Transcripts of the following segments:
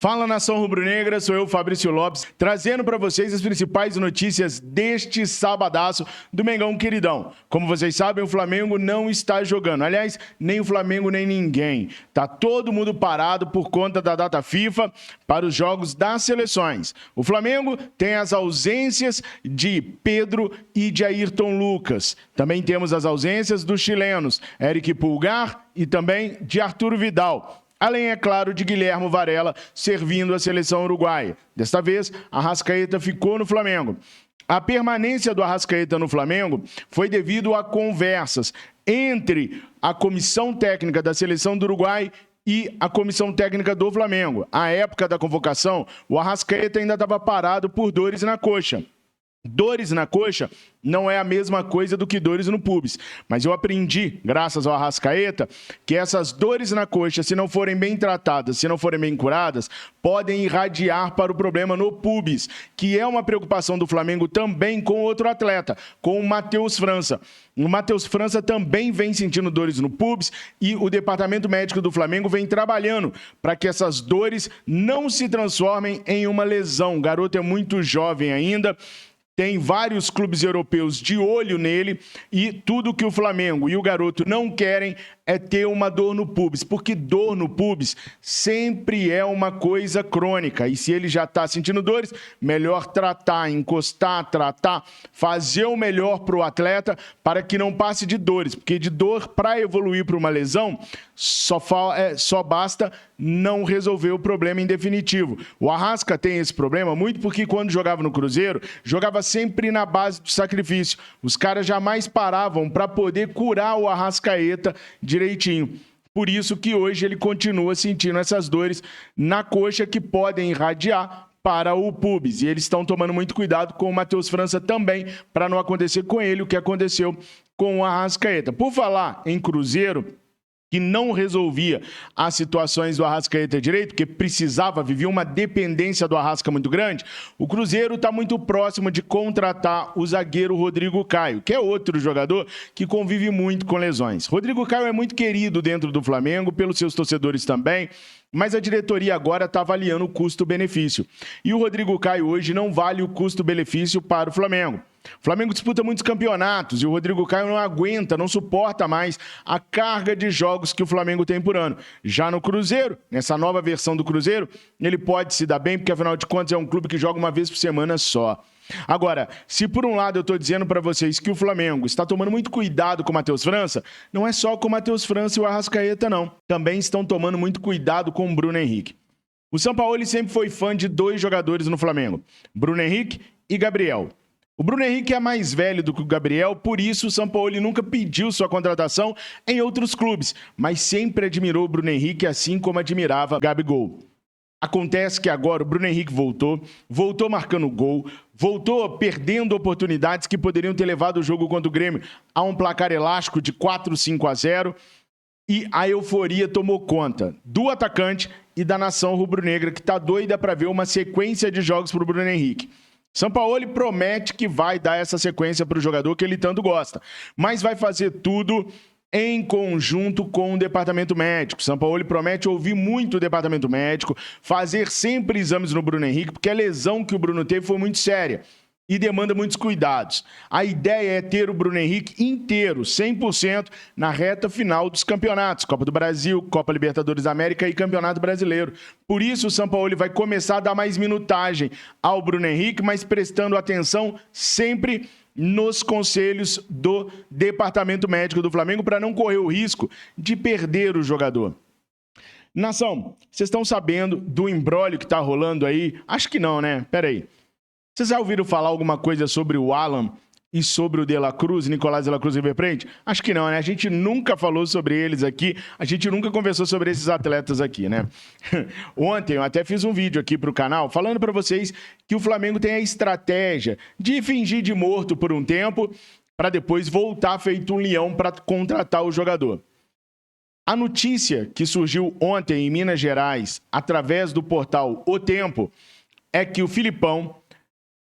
Fala, nação rubro-negra, sou eu, Fabrício Lopes, trazendo para vocês as principais notícias deste sabadaço do Mengão queridão. Como vocês sabem, o Flamengo não está jogando. Aliás, nem o Flamengo, nem ninguém. Tá todo mundo parado por conta da data FIFA para os jogos das seleções. O Flamengo tem as ausências de Pedro e de Ayrton Lucas. Também temos as ausências dos chilenos, Eric Pulgar e também de Arturo Vidal. Além, é claro, de Guilherme Varela servindo a seleção uruguaia. Desta vez, Arrascaeta ficou no Flamengo. A permanência do Arrascaeta no Flamengo foi devido a conversas entre a comissão técnica da seleção do Uruguai e a comissão técnica do Flamengo. À época da convocação, o Arrascaeta ainda estava parado por dores na coxa. Dores na coxa não é a mesma coisa do que dores no pubis, mas eu aprendi, graças ao Arrascaeta, que essas dores na coxa, se não forem bem tratadas, se não forem bem curadas, podem irradiar para o problema no pubis, que é uma preocupação do Flamengo também com outro atleta, com o Matheus França. O Matheus França também vem sentindo dores no pubis e o departamento médico do Flamengo vem trabalhando para que essas dores não se transformem em uma lesão. O garoto é muito jovem ainda. Tem vários clubes europeus de olho nele e tudo que o Flamengo e o garoto não querem é ter uma dor no pubis, porque dor no pubis sempre é uma coisa crônica. E se ele já está sentindo dores, melhor tratar, encostar, tratar, fazer o melhor para o atleta para que não passe de dores, porque de dor para evoluir para uma lesão só basta não resolver o problema em definitivo. O Arrasca tem esse problema muito porque quando jogava no Cruzeiro, jogava sempre na base do sacrifício. Os caras jamais paravam para poder curar o Arrascaeta direitinho. Por isso que hoje ele continua sentindo essas dores na coxa que podem irradiar para o pubis. E eles estão tomando muito cuidado com o Matheus França também, para não acontecer com ele o que aconteceu com o Arrascaeta. Por falar em Cruzeiro, que não resolvia as situações do Arrascaeta direito, porque vivia uma dependência do Arrasca muito grande, o Cruzeiro está muito próximo de contratar o zagueiro Rodrigo Caio, que é outro jogador que convive muito com lesões. Rodrigo Caio é muito querido dentro do Flamengo, pelos seus torcedores também, mas a diretoria agora está avaliando o custo-benefício. E o Rodrigo Caio hoje não vale o custo-benefício para o Flamengo. O Flamengo disputa muitos campeonatos e o Rodrigo Caio não aguenta, não suporta mais a carga de jogos que o Flamengo tem por ano. Já no Cruzeiro, nessa nova versão do Cruzeiro, ele pode se dar bem, porque afinal de contas é um clube que joga uma vez por semana só. Agora, se por um lado eu estou dizendo para vocês que o Flamengo está tomando muito cuidado com o Matheus França, não é só com o Matheus França e o Arrascaeta, não. Também estão tomando muito cuidado com o Bruno Henrique. O Sampaoli sempre foi fã de dois jogadores no Flamengo, Bruno Henrique e Gabriel. O Bruno Henrique é mais velho do que o Gabriel, por isso o Sampaoli nunca pediu sua contratação em outros clubes, mas sempre admirou o Bruno Henrique assim como admirava Gabigol. Acontece que agora o Bruno Henrique voltou marcando gol, voltou perdendo oportunidades que poderiam ter levado o jogo contra o Grêmio a um placar elástico de 4-5-0 e a euforia tomou conta do atacante e da nação rubro-negra que está doida para ver uma sequência de jogos para o Bruno Henrique. Sampaoli promete que vai dar essa sequência para o jogador que ele tanto gosta, mas vai fazer tudo em conjunto com o departamento médico. Sampaoli promete ouvir muito o departamento médico, fazer sempre exames no Bruno Henrique, porque a lesão que o Bruno teve foi muito séria e demanda muitos cuidados. A ideia é ter o Bruno Henrique inteiro, 100%, na reta final dos campeonatos, Copa do Brasil, Copa Libertadores da América e Campeonato Brasileiro. Por isso, o Sampaoli vai começar a dar mais minutagem ao Bruno Henrique, mas prestando atenção sempre nos conselhos do Departamento Médico do Flamengo para não correr o risco de perder o jogador. Nação, vocês estão sabendo do imbróglio que está rolando aí? Acho que não, né? Peraí. Vocês já ouviram falar alguma coisa sobre o Alan e sobre o De La Cruz, Nicolás De La Cruz River Plate? Acho que não, né? A gente nunca falou sobre eles aqui, a gente nunca conversou sobre esses atletas aqui, né? Ontem eu até fiz um vídeo aqui para o canal falando para vocês que o Flamengo tem a estratégia de fingir de morto por um tempo para depois voltar feito um leão para contratar o jogador. A notícia que surgiu ontem em Minas Gerais, através do portal O Tempo, é que o Filipão,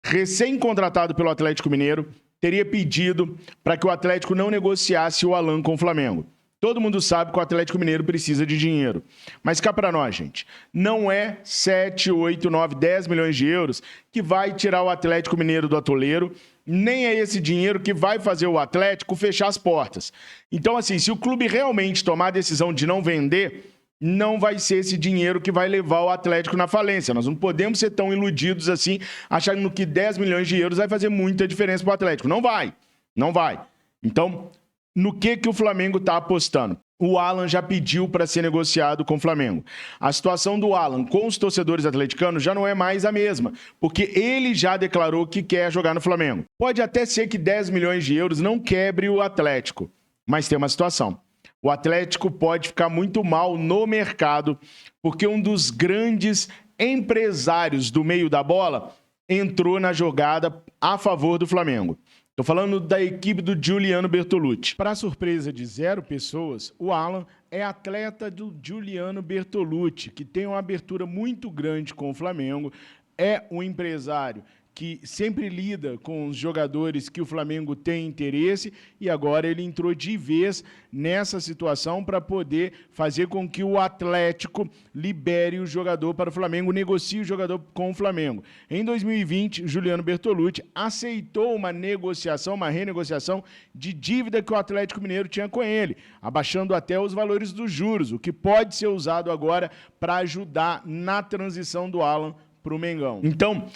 recém-contratado pelo Atlético Mineiro, teria pedido para que o Atlético não negociasse o Alan com o Flamengo. Todo mundo sabe que o Atlético Mineiro precisa de dinheiro. Mas cá para nós, gente, não é 7, 8, 9, 10 milhões de euros que vai tirar o Atlético Mineiro do atoleiro, nem é esse dinheiro que vai fazer o Atlético fechar as portas. Então, assim, se o clube realmente tomar a decisão de não vender, não vai ser esse dinheiro que vai levar o Atlético na falência. Nós não podemos ser tão iludidos assim, achando que 10 milhões de euros vai fazer muita diferença para o Atlético. Não vai, não vai. Então, no que o Flamengo está apostando? O Alan já pediu para ser negociado com o Flamengo. A situação do Alan com os torcedores atleticanos já não é mais a mesma, porque ele já declarou que quer jogar no Flamengo. Pode até ser que 10 milhões de euros não quebre o Atlético, mas tem uma situação. O Atlético pode ficar muito mal no mercado, porque um dos grandes empresários do meio da bola entrou na jogada a favor do Flamengo. Estou falando da equipe do Giuliano Bertolucci. Para surpresa de 0 pessoas, o Alan é atleta do Giuliano Bertolucci, que tem uma abertura muito grande com o Flamengo, é um empresário que sempre lida com os jogadores que o Flamengo tem interesse e agora ele entrou de vez nessa situação para poder fazer com que o Atlético libere o jogador para o Flamengo, negocie o jogador com o Flamengo. Em 2020, Giuliano Bertolucci aceitou uma negociação, uma renegociação de dívida que o Atlético Mineiro tinha com ele, abaixando até os valores dos juros, o que pode ser usado agora para ajudar na transição do Alan para o Mengão. Então,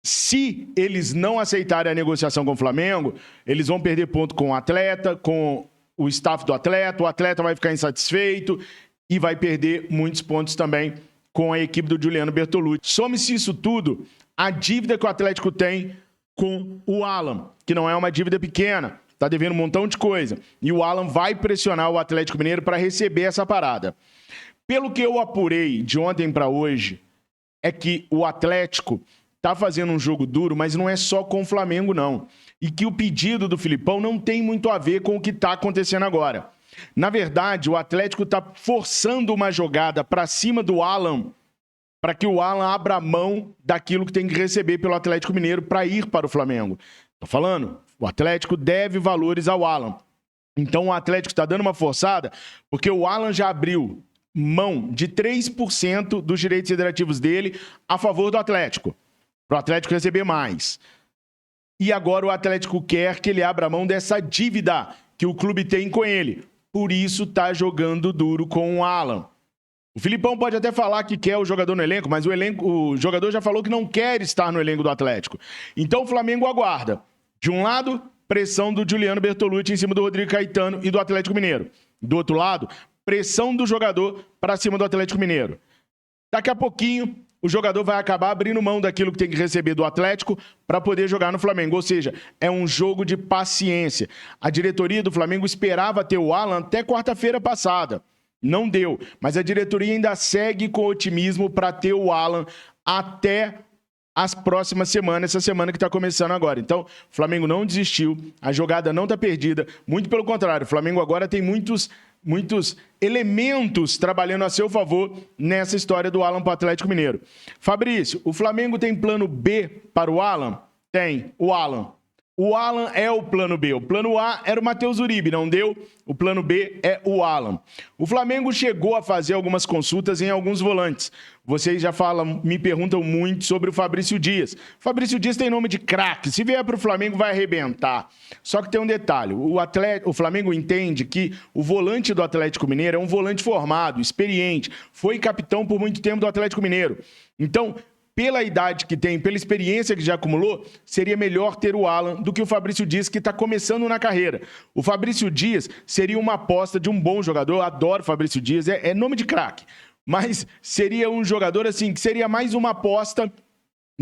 se eles não aceitarem a negociação com o Flamengo, eles vão perder ponto com o atleta, com o staff do atleta, o atleta vai ficar insatisfeito e vai perder muitos pontos também com a equipe do Giuliano Bertolucci. Some-se isso tudo, a dívida que o Atlético tem com o Alan, que não é uma dívida pequena, está devendo um montão de coisa. E o Alan vai pressionar o Atlético Mineiro para receber essa parada. Pelo que eu apurei de ontem para hoje, é que o Atlético está fazendo um jogo duro, mas não é só com o Flamengo, não. E que o pedido do Filipão não tem muito a ver com o que está acontecendo agora. Na verdade, o Atlético está forçando uma jogada para cima do Alan, para que o Alan abra mão daquilo que tem que receber pelo Atlético Mineiro para ir para o Flamengo. Estou falando, o Atlético deve valores ao Alan. Então o Atlético está dando uma forçada, porque o Alan já abriu mão de 3% dos direitos federativos dele a favor do Atlético, para o Atlético receber mais. E agora o Atlético quer que ele abra mão dessa dívida que o clube tem com ele. Por isso está jogando duro com o Alan. O Filipão pode até falar que quer o jogador no elenco, mas o jogador já falou que não quer estar no elenco do Atlético. Então o Flamengo aguarda. De um lado, pressão do Giuliano Bertolucci em cima do Rodrigo Caetano e do Atlético Mineiro. Do outro lado, pressão do jogador para cima do Atlético Mineiro. Daqui a pouquinho, o jogador vai acabar abrindo mão daquilo que tem que receber do Atlético para poder jogar no Flamengo. Ou seja, é um jogo de paciência. A diretoria do Flamengo esperava ter o Alan até quarta-feira passada. Não deu. Mas a diretoria ainda segue com otimismo para ter o Alan até as próximas semanas, essa semana que está começando agora. Então, o Flamengo não desistiu, a jogada não está perdida. Muito pelo contrário, o Flamengo agora tem muitos elementos trabalhando a seu favor nessa história do Alan para o Atlético Mineiro. Fabrício, o Flamengo tem plano B para o Alan? Tem, o Alan. O Alan é o plano B. O plano A era o Matheus Uribe, não deu? O plano B é o Alan. O Flamengo chegou a fazer algumas consultas em alguns volantes. Vocês já me perguntam muito sobre o Fabrício Dias. Fabrício Dias tem nome de craque. Se vier para o Flamengo, vai arrebentar. Só que tem um detalhe. O Flamengo entende que o volante do Atlético Mineiro é um volante formado, experiente. Foi capitão por muito tempo do Atlético Mineiro. Então, pela idade que tem, pela experiência que já acumulou, seria melhor ter o Alan do que o Fabrício Dias, que está começando na carreira. O Fabrício Dias seria uma aposta de um bom jogador. Eu adoro o Fabrício Dias, é nome de craque. Mas seria um jogador assim, que seria mais uma aposta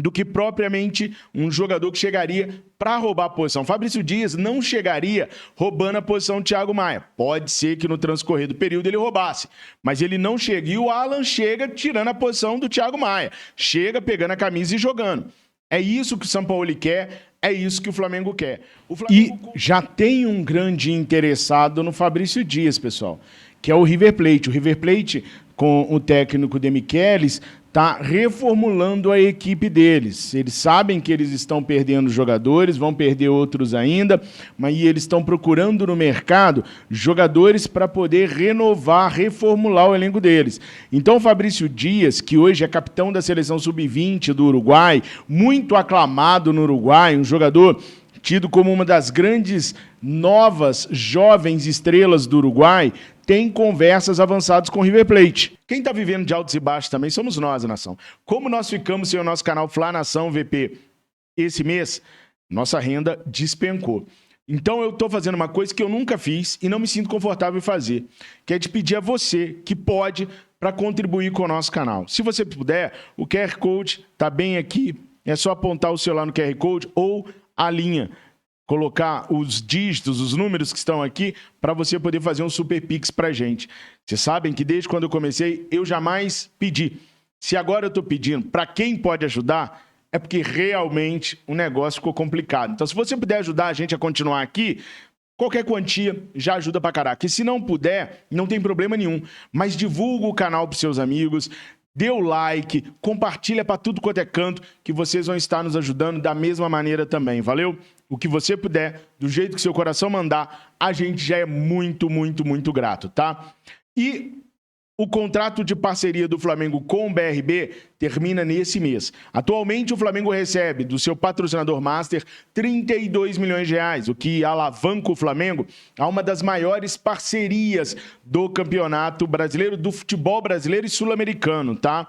do que propriamente um jogador que chegaria para roubar a posição. Fabrício Dias não chegaria roubando a posição do Thiago Maia. Pode ser que no transcorrer do período ele roubasse, mas ele não chega. E o Alan chega tirando a posição do Thiago Maia. Chega pegando a camisa e jogando. É isso que o São Paulo quer, é isso que o Flamengo quer. E já tem um grande interessado no Fabrício Dias, pessoal, que é o River Plate. O River Plate, com o técnico De Michelis, está reformulando a equipe deles. Eles sabem que eles estão perdendo jogadores, vão perder outros ainda, mas eles estão procurando no mercado jogadores para poder renovar, reformular o elenco deles. Então, o Fabrício Dias, que hoje é capitão da seleção sub-20 do Uruguai, muito aclamado no Uruguai, um jogador tido como uma das grandes novas jovens estrelas do Uruguai, tem conversas avançadas com o River Plate. Quem está vivendo de altos e baixos também somos nós, nação. Como nós ficamos sem o nosso canal Fla Nação VP esse mês, nossa renda despencou. Então eu estou fazendo uma coisa que eu nunca fiz e não me sinto confortável em fazer, que é de pedir a você que pode para contribuir com o nosso canal. Se você puder, o QR Code está bem aqui, é só apontar o celular no QR Code ou a linha, colocar os dígitos, os números que estão aqui, para você poder fazer um Super Pix para a gente. Vocês sabem que desde quando eu comecei, eu jamais pedi. Se agora eu estou pedindo para quem pode ajudar, é porque realmente o negócio ficou complicado. Então, se você puder ajudar a gente a continuar aqui, qualquer quantia já ajuda pra caraca. E se não puder, não tem problema nenhum. Mas divulga o canal pros seus amigos, dê o like, compartilha para tudo quanto é canto, que vocês vão estar nos ajudando da mesma maneira também, valeu? O que você puder, do jeito que seu coração mandar, a gente já é muito, muito, muito grato, tá? E o contrato de parceria do Flamengo com o BRB termina nesse mês. Atualmente, o Flamengo recebe do seu patrocinador master 32 milhões de reais, o que alavanca o Flamengo a uma das maiores parcerias do campeonato brasileiro, do futebol brasileiro e sul-americano, tá?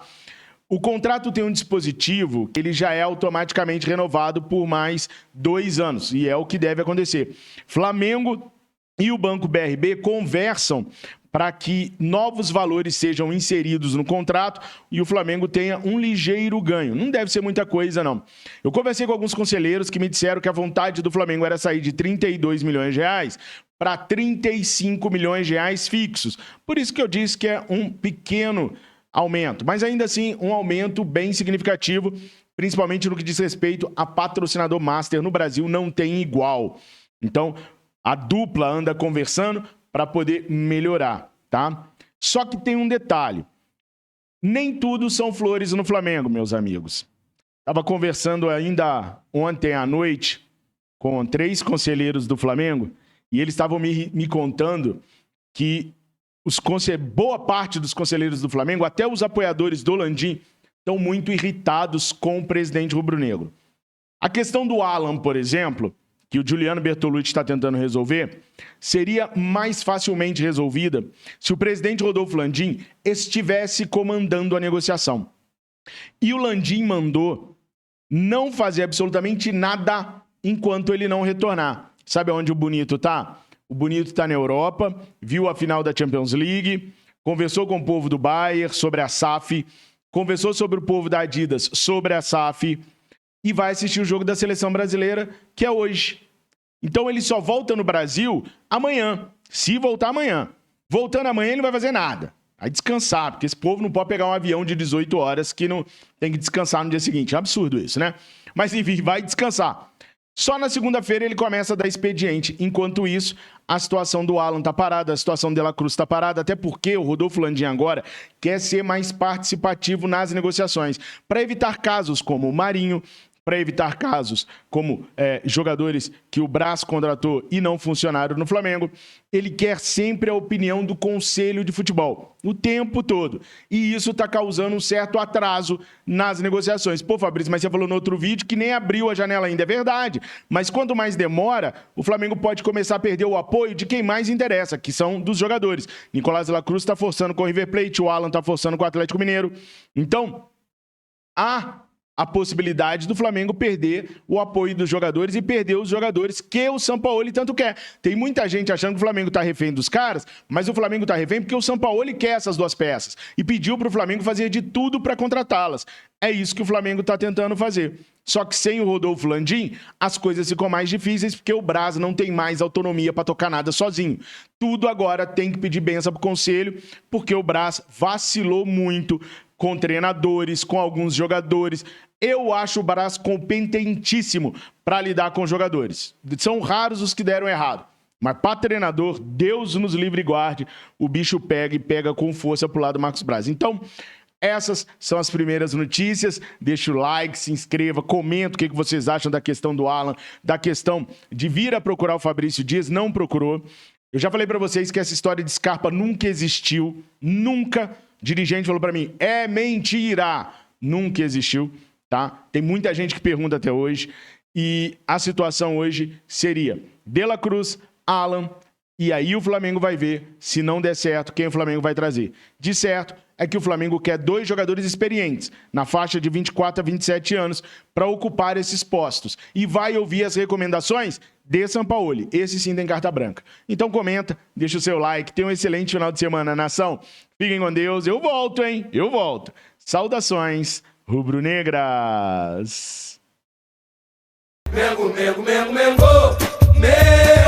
O contrato tem um dispositivo que ele já é automaticamente renovado por mais 2 anos, e é o que deve acontecer. Flamengo e o Banco BRB conversam para que novos valores sejam inseridos no contrato e o Flamengo tenha um ligeiro ganho. Não deve ser muita coisa, não. Eu conversei com alguns conselheiros que me disseram que a vontade do Flamengo era sair de 32 milhões de reais para 35 milhões de reais fixos. Por isso que eu disse que é um pequeno aumento, mas ainda assim um aumento bem significativo, principalmente no que diz respeito a patrocinador master no Brasil, não tem igual. Então, a dupla anda conversando para poder melhorar, tá? Só que tem um detalhe. Nem tudo são flores no Flamengo, meus amigos. Estava conversando ainda ontem à noite com 3 conselheiros do Flamengo e eles estavam me contando que boa parte dos conselheiros do Flamengo, até os apoiadores do Landim, estão muito irritados com o presidente rubro-negro. A questão do Alan, por exemplo, que o Juliano Bertolucci está tentando resolver, seria mais facilmente resolvida se o presidente Rodolfo Landim estivesse comandando a negociação. E o Landim mandou não fazer absolutamente nada enquanto ele não retornar. Sabe onde o Bonito está? O Bonito está na Europa, viu a final da Champions League, conversou com o povo do Bayern sobre a SAF, conversou sobre o povo da Adidas sobre a SAF, e vai assistir o jogo da Seleção Brasileira, que é hoje. Então ele só volta no Brasil amanhã, se voltar amanhã. Voltando amanhã ele não vai fazer nada. Vai descansar, porque esse povo não pode pegar um avião de 18 horas que não tem que descansar no dia seguinte. É absurdo isso, né? Mas enfim, vai descansar. Só na segunda-feira ele começa a dar expediente. Enquanto isso, a situação do Alan tá parada, a situação do De La Cruz tá parada, até porque o Rodolfo Landim agora quer ser mais participativo nas negociações, para evitar casos como o Marinho, para evitar casos como jogadores que o Brás contratou e não funcionaram no Flamengo. Ele quer sempre a opinião do Conselho de Futebol, o tempo todo. E isso está causando um certo atraso nas negociações. Pô, Fabrício, mas você falou no outro vídeo que nem abriu a janela ainda. É verdade. Mas quanto mais demora, o Flamengo pode começar a perder o apoio de quem mais interessa, que são dos jogadores. Nicolás de la Cruz está forçando com o River Plate, o Alan está forçando com o Atlético Mineiro. Então, a possibilidade do Flamengo perder o apoio dos jogadores e perder os jogadores que o Sampaoli tanto quer. Tem muita gente achando que o Flamengo está refém dos caras, mas o Flamengo está refém porque o Sampaoli quer essas 2 peças e pediu para o Flamengo fazer de tudo para contratá-las. É isso que o Flamengo está tentando fazer. Só que sem o Rodolfo Landim, as coisas ficam mais difíceis porque o Brás não tem mais autonomia para tocar nada sozinho. Tudo agora tem que pedir benção para o Conselho, porque o Brás vacilou muito com treinadores, com alguns jogadores. Eu acho o Brás competentíssimo para lidar com jogadores. São raros os que deram errado. Mas para treinador, Deus nos livre e guarde, o bicho pega e pega com força pro lado do Marcos Braz. Então, Essas são as primeiras notícias. Deixa o like, se inscreva, comenta o que vocês acham da questão do Alan, da questão de vir a procurar o Fabrício Dias, não procurou. Eu já falei para vocês que essa história de Scarpa nunca existiu, nunca. Dirigente falou para mim, é mentira, nunca existiu, tá? Tem muita gente que pergunta até hoje. E a situação hoje seria De La Cruz, Alan, e aí o Flamengo vai ver, se não der certo, quem o Flamengo vai trazer. De certo é que o Flamengo quer 2 jogadores experientes, na faixa de 24 a 27 anos, para ocupar esses postos. E vai ouvir as recomendações de Sampaoli. Esse sim tem carta branca. Então comenta, deixa o seu like, tenha um excelente final de semana, nação. Fiquem com Deus, eu volto, hein? Eu volto. Saudações rubro-negras. Mengo, mengo, mengo, mengo, mengo.